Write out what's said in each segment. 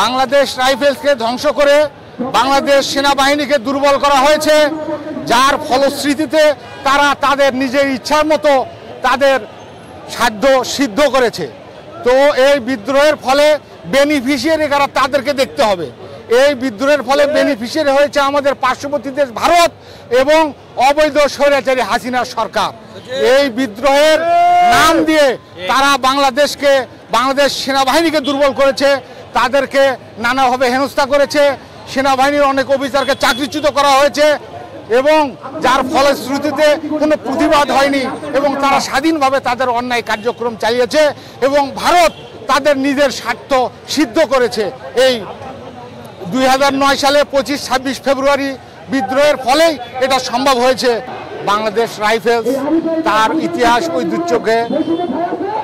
বাংলাদেশ রাইফেলসকে ধ্বংস করে বাংলাদেশ সেনাবাহিনীকে দুর্বল করা হয়েছে, যার ফলশ্রুতিতে তারা তাদের নিজের ইচ্ছার মতো তাদের সাধ্য সিদ্ধ করেছে। তো এই বিদ্রোহের ফলে বেনিফিশিয়ারি কারা তাদেরকে দেখতে হবে। এই বিদ্রোহের ফলে বেনিফিশিয়ারি হয়েছে আমাদের পার্শ্ববর্তী দেশ ভারত এবং অবৈধ স্বৈরাচারী হাসিনার সরকার। এই বিদ্রোহের নাম দিয়ে তারা বাংলাদেশ সেনাবাহিনীকে দুর্বল করেছে, তাদেরকে নানাভাবে হেনস্থা করেছে, সেনাবাহিনীর অনেক অফিসারকে চাকরিচ্যুত করা হয়েছে এবং যার ফলশ্রুতিতে কোনো প্রতিবাদ হয়নি এবং তারা স্বাধীনভাবে তাদের অন্যায় কার্যক্রম চালিয়েছে এবং ভারত তাদের নিজের স্বার্থ সিদ্ধ করেছে। এই 2009 সালে 25-26 ফেব্রুয়ারি বিদ্রোহের ফলেই এটা সম্ভব হয়েছে। বাংলাদেশ রাইফেলস তার ইতিহাস ঐতিহ্যকে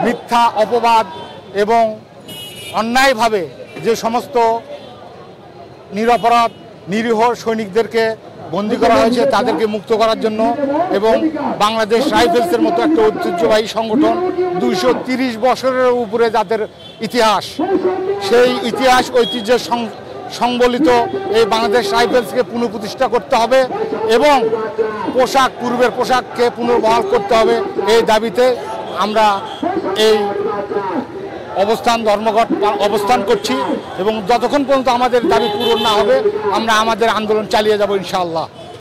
মিথ্যা অপবাদ এবং অন্যায়ভাবে যে সমস্ত নিরপরাধ নিরীহ সৈনিকদেরকে বন্দী করা হয়েছে তাদেরকে মুক্ত করার জন্য এবং বাংলাদেশ রাইফেলসের মতো একটা ঐতিহ্যবাহী সংগঠন 230 বছরের উপরে যাদের ইতিহাস, সেই ইতিহাস ঐতিহ্যের সংবলিত এই বাংলাদেশ রাইফেলসকে পুনঃপ্রতিষ্ঠা করতে হবে এবং পূর্বের পোশাককে পুনর্বহাল করতে হবে। এই দাবিতে আমরা এই ধর্মঘট অবস্থান করছি এবং যতক্ষণ পর্যন্ত আমাদের দাবি পূরণ না হবে আমরা আমাদের আন্দোলন চালিয়ে যাব ইনশাআল্লাহ।